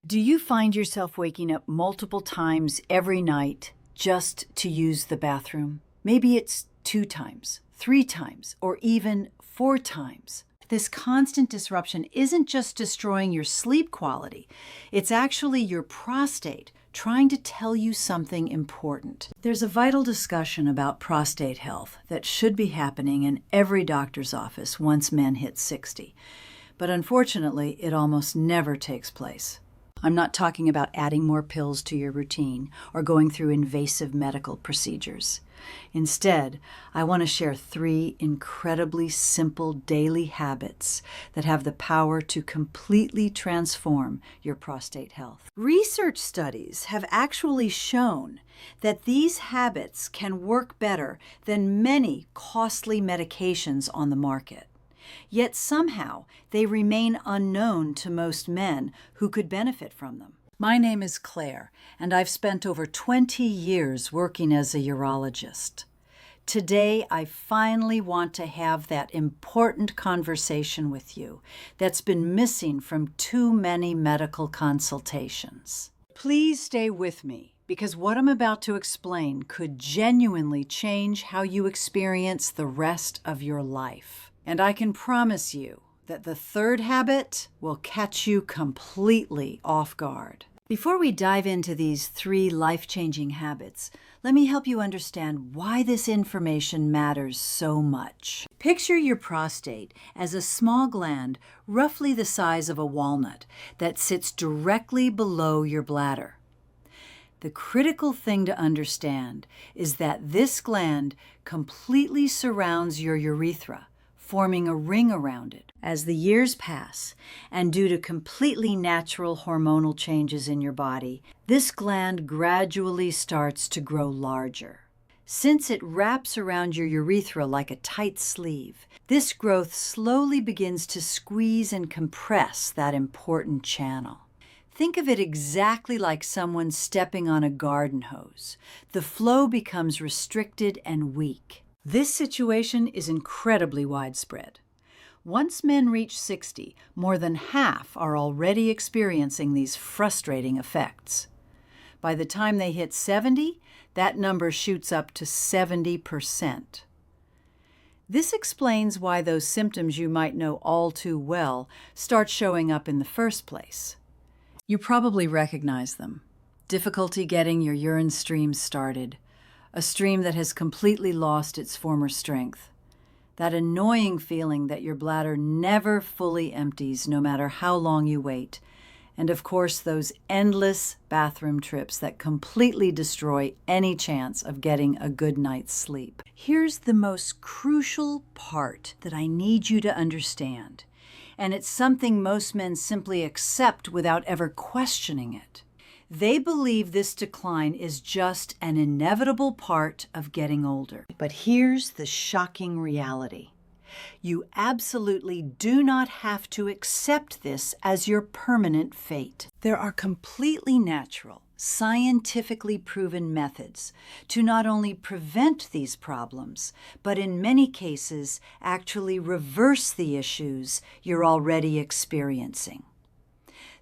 Do you find yourself waking up multiple times every night just to use the bathroom? Maybe it's 2 times, 3 times, or even 4 times. This constant disruption isn't just destroying your sleep quality, it's actually your prostate trying to tell you something important. There's a vital discussion about prostate health that should be happening in every doctor's office once men hit 60. But unfortunately, it almost never takes place. I'm not talking about adding more pills to your routine or going through invasive medical procedures. Instead, I want to share 3 incredibly simple daily habits that have the power to completely transform your prostate health. Research studies have actually shown that these habits can work better than many costly medications on the market. Yet somehow they remain unknown to most men who could benefit from them. My name is Claire, and I've spent over 20 years working as a urologist. Today, I finally want to have that important conversation with you that's been missing from too many medical consultations. Please stay with me, because what I'm about to explain could genuinely change how you experience the rest of your life. And I can promise you that the 3rd habit will catch you completely off guard. Before we dive into these 3 life-changing habits, let me help you understand why this information matters so much. Picture your prostate as a small gland roughly the size of a walnut that sits directly below your bladder. The critical thing to understand is that this gland completely surrounds your urethra, forming a ring around it. As the years pass, and due to completely natural hormonal changes in your body, this gland gradually starts to grow larger. Since it wraps around your urethra like a tight sleeve, this growth slowly begins to squeeze and compress that important channel. Think of it exactly like someone stepping on a garden hose. The flow becomes restricted and weak. This situation is incredibly widespread. Once men reach 60, more than half are already experiencing these frustrating effects. By the time they hit 70, that number shoots up to 70%. This explains why those symptoms you might know all too well start showing up in the first place. You probably recognize them. Difficulty getting your urine stream started, a stream that has completely lost its former strength. That annoying feeling that your bladder never fully empties no matter how long you wait. And of course, those endless bathroom trips that completely destroy any chance of getting a good night's sleep. Here's the most crucial part that I need you to understand. And it's something most men simply accept without ever questioning it. They believe this decline is just an inevitable part of getting older. But here's the shocking reality. You absolutely do not have to accept this as your permanent fate. There are completely natural, scientifically proven methods to not only prevent these problems, but in many cases actually reverse the issues you're already experiencing.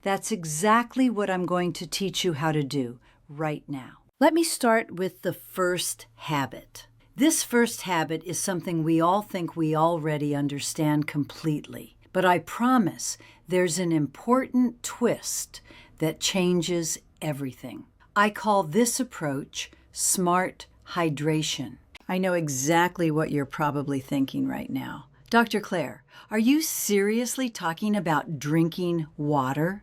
That's exactly what I'm going to teach you how to do right now. Let me start with the first habit. This first habit is something we all think we already understand completely, but I promise there's an important twist that changes everything. I call this approach smart hydration. I know exactly what you're probably thinking right now. Dr. Claire, are you seriously talking about drinking water?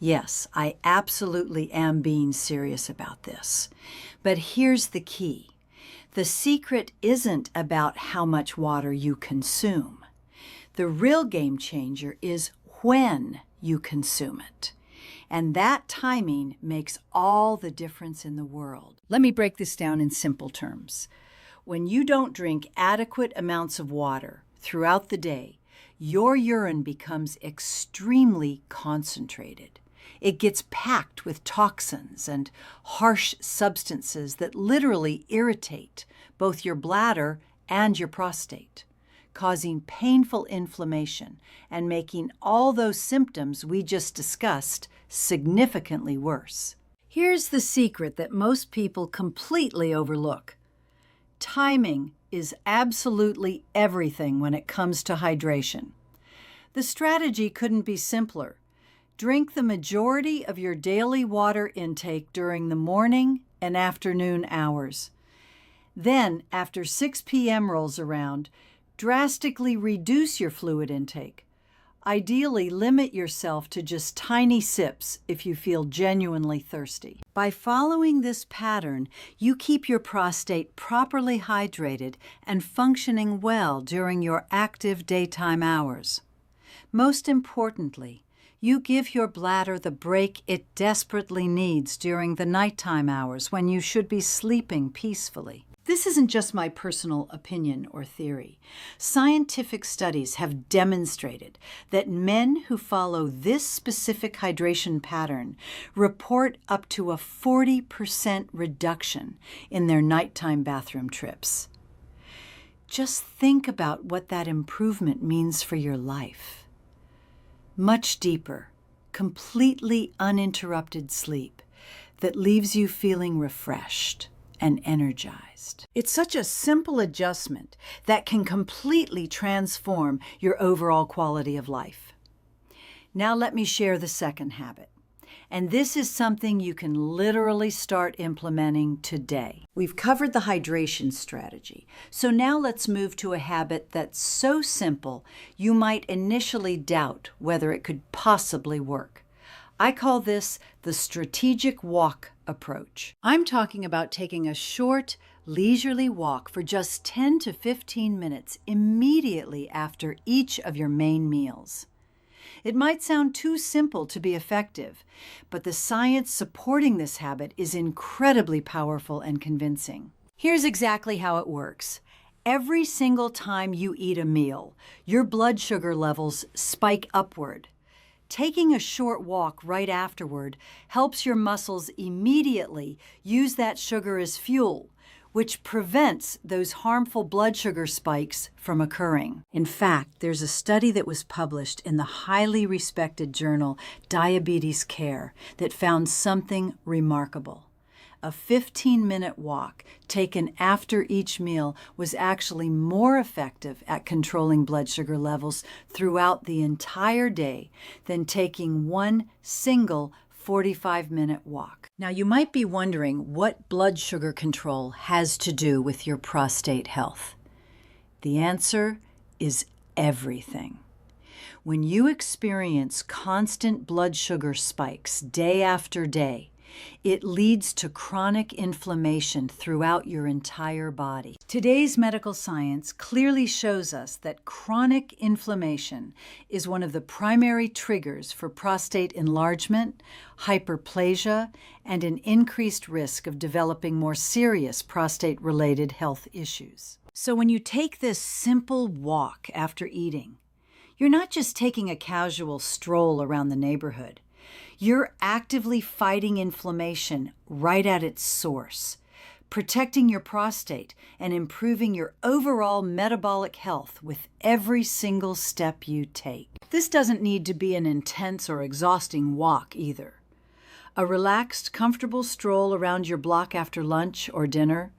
Yes, I absolutely am being serious about this. But here's the key. The secret isn't about how much water you consume. The real game changer is when you consume it. And that timing makes all the difference in the world. Let me break this down in simple terms. When you don't drink adequate amounts of water throughout the day, your urine becomes extremely concentrated. It gets packed with toxins and harsh substances that literally irritate both your bladder and your prostate, causing painful inflammation and making all those symptoms we just discussed significantly worse. Here's the secret that most people completely overlook. Timing is absolutely everything when it comes to hydration. The strategy couldn't be simpler. Drink the majority of your daily water intake during the morning and afternoon hours. Then, after 6 p.m. rolls around, drastically reduce your fluid intake. Ideally, limit yourself to just tiny sips if you feel genuinely thirsty. By following this pattern, you keep your prostate properly hydrated and functioning well during your active daytime hours. Most importantly, you give your bladder the break it desperately needs during the nighttime hours when you should be sleeping peacefully. This isn't just my personal opinion or theory. Scientific studies have demonstrated that men who follow this specific hydration pattern report up to a 40% reduction in their nighttime bathroom trips. Just think about what that improvement means for your life. Much deeper, completely uninterrupted sleep that leaves you feeling refreshed and energized. It's such a simple adjustment that can completely transform your overall quality of life. Now let me share the second habit. And this is something you can literally start implementing today. We've covered the hydration strategy, so now let's move to a habit that's so simple you might initially doubt whether it could possibly work. I call this the strategic walk approach. I'm talking about taking a short, leisurely walk for just 10 to 15 minutes immediately after each of your main meals. It might sound too simple to be effective, but the science supporting this habit is incredibly powerful and convincing. Here's exactly how it works. Every single time you eat a meal, your blood sugar levels spike upward. Taking a short walk right afterward helps your muscles immediately use that sugar as fuel, which prevents those harmful blood sugar spikes from occurring. In fact, there's a study that was published in the highly respected journal Diabetes Care that found something remarkable. A 15-minute walk taken after each meal was actually more effective at controlling blood sugar levels throughout the entire day than taking one single 45-minute walk. Now, you might be wondering what blood sugar control has to do with your prostate health. The answer is everything. When you experience constant blood sugar spikes day after day, it leads to chronic inflammation throughout your entire body. Today's medical science clearly shows us that chronic inflammation is one of the primary triggers for prostate enlargement, hyperplasia, and an increased risk of developing more serious prostate-related health issues. So when you take this simple walk after eating, you're not just taking a casual stroll around the neighborhood. You're actively fighting inflammation right at its source, protecting your prostate and improving your overall metabolic health with every single step you take. This doesn't need to be an intense or exhausting walk either. A relaxed, comfortable stroll around your block after lunch or dinner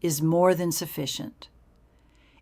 is more than sufficient.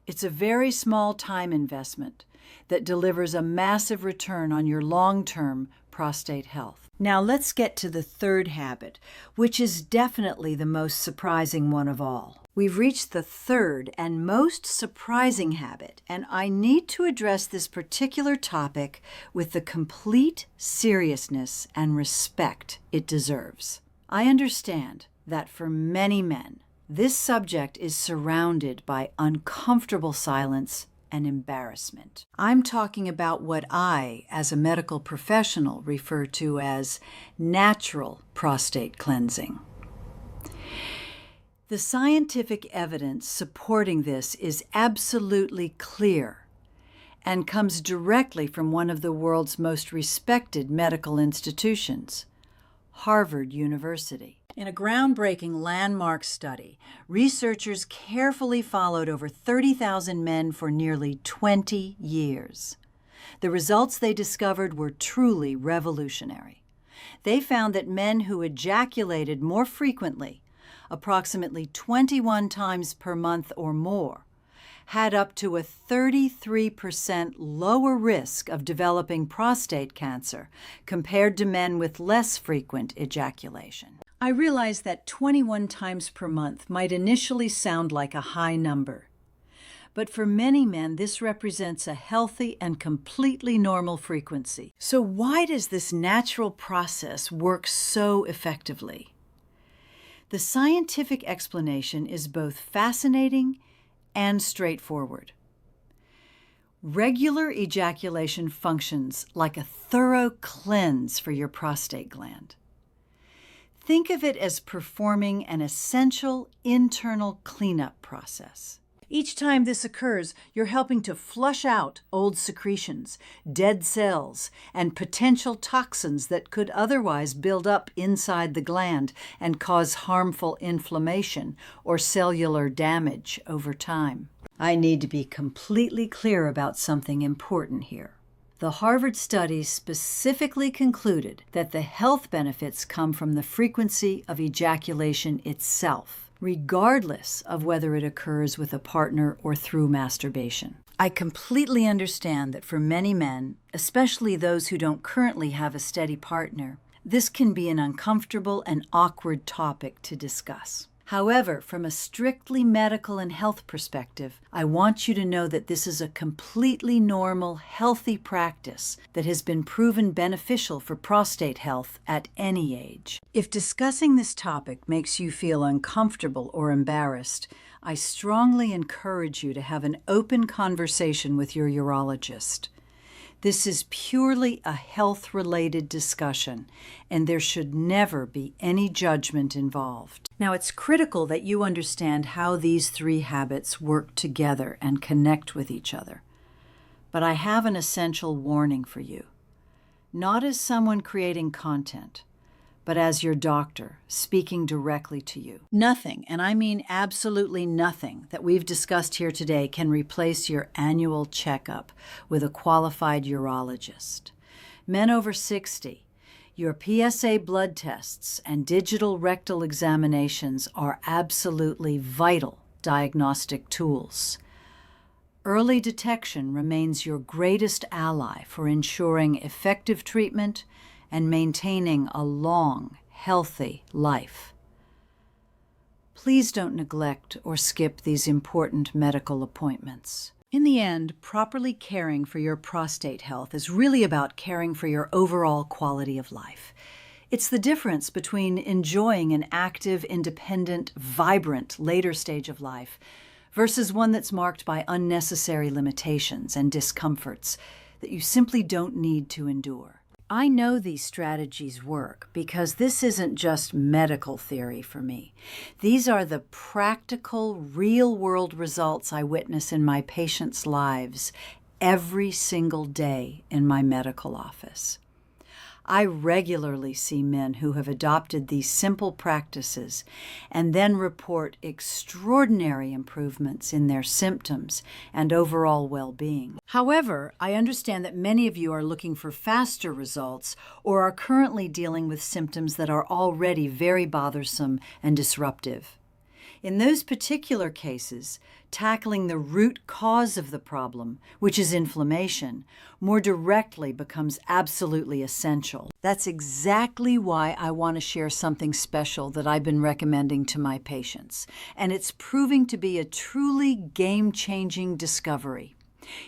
It's a very small time investment that delivers a massive return on your long-term prostate health. Now let's get to the third habit, which is definitely the most surprising one of all. We've reached the third and most surprising habit, and I need to address this particular topic with the complete seriousness and respect it deserves. I understand that for many men, this subject is surrounded by uncomfortable silence and embarrassment. I'm talking about what I, as a medical professional, refer to as natural prostate cleansing. The scientific evidence supporting this is absolutely clear and comes directly from one of the world's most respected medical institutions, Harvard University. In a groundbreaking landmark study, researchers carefully followed over 30,000 men for nearly 20 years. The results they discovered were truly revolutionary. They found that men who ejaculated more frequently, approximately 21 times per month or more, had up to a 33% lower risk of developing prostate cancer compared to men with less frequent ejaculation. I realize that 21 times per month might initially sound like a high number, but for many men, this represents a healthy and completely normal frequency. So why does this natural process work so effectively? The scientific explanation is both fascinating and straightforward. Regular ejaculation functions like a thorough cleanse for your prostate gland. Think of it as performing an essential internal cleanup process. Each time this occurs, you're helping to flush out old secretions, dead cells, and potential toxins that could otherwise build up inside the gland and cause harmful inflammation or cellular damage over time. I need to be completely clear about something important here. The Harvard study specifically concluded that the health benefits come from the frequency of ejaculation itself, regardless of whether it occurs with a partner or through masturbation. I completely understand that for many men, especially those who don't currently have a steady partner, this can be an uncomfortable and awkward topic to discuss. However, from a strictly medical and health perspective, I want you to know that this is a completely normal, healthy practice that has been proven beneficial for prostate health at any age. If discussing this topic makes you feel uncomfortable or embarrassed, I strongly encourage you to have an open conversation with your urologist. This is purely a health-related discussion, and there should never be any judgment involved. Now, it's critical that you understand how these three habits work together and connect with each other. But I have an essential warning for you. Not as someone creating content, but as your doctor speaking directly to you. Nothing, and I mean absolutely nothing, that we've discussed here today can replace your annual checkup with a qualified urologist. Men over 60, your PSA blood tests and digital rectal examinations are absolutely vital diagnostic tools. Early detection remains your greatest ally for ensuring effective treatment and maintaining a long, healthy life. Please don't neglect or skip these important medical appointments. In the end, properly caring for your prostate health is really about caring for your overall quality of life. It's the difference between enjoying an active, independent, vibrant later stage of life versus one that's marked by unnecessary limitations and discomforts that you simply don't need to endure. I know these strategies work because this isn't just medical theory for me. These are the practical, real-world results I witness in my patients' lives every single day in my medical office. I regularly see men who have adopted these simple practices and then report extraordinary improvements in their symptoms and overall well-being. However, I understand that many of you are looking for faster results or are currently dealing with symptoms that are already very bothersome and disruptive. In those particular cases, tackling the root cause of the problem, which is inflammation, more directly becomes absolutely essential. That's exactly why I want to share something special that I've been recommending to my patients, and it's proving to be a truly game-changing discovery.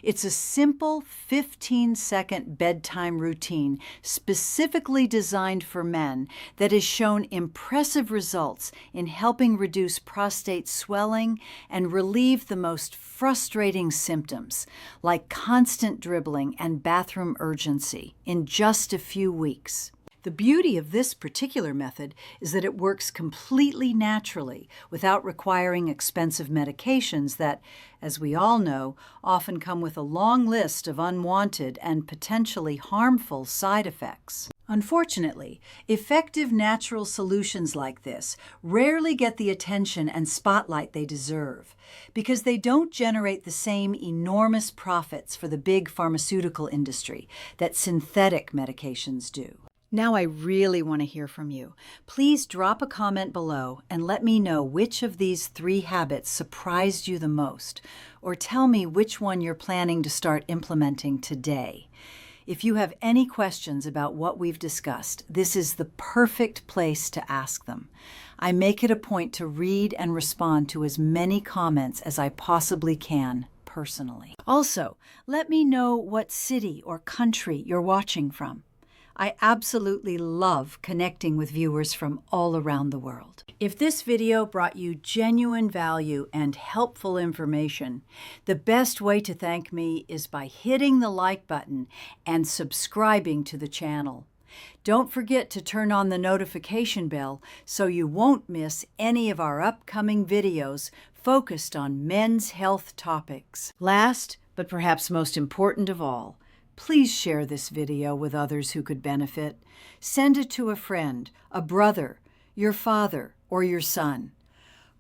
It's a simple 15-second bedtime routine specifically designed for men that has shown impressive results in helping reduce prostate swelling and relieve the most frustrating symptoms like constant dribbling and bathroom urgency in just a few weeks. The beauty of this particular method is that it works completely naturally without requiring expensive medications that, as we all know, often come with a long list of unwanted and potentially harmful side effects. Unfortunately, effective natural solutions like this rarely get the attention and spotlight they deserve because they don't generate the same enormous profits for the big pharmaceutical industry that synthetic medications do. Now I really want to hear from you. Please drop a comment below and let me know which of these 3 habits surprised you the most, or tell me which one you're planning to start implementing today. If you have any questions about what we've discussed, this is the perfect place to ask them. I make it a point to read and respond to as many comments as I possibly can personally. Also, let me know what city or country you're watching from. I absolutely love connecting with viewers from all around the world. If this video brought you genuine value and helpful information, the best way to thank me is by hitting the like button and subscribing to the channel. Don't forget to turn on the notification bell so you won't miss any of our upcoming videos focused on men's health topics. Last, but perhaps most important of all, please share this video with others who could benefit. Send it to a friend, a brother, your father, or your son.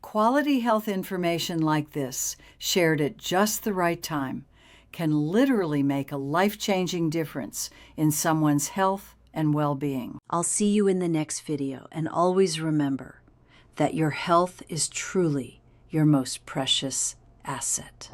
Quality health information like this, shared at just the right time, can literally make a life-changing difference in someone's health and well-being. I'll see you in the next video, and always remember that your health is truly your most precious asset.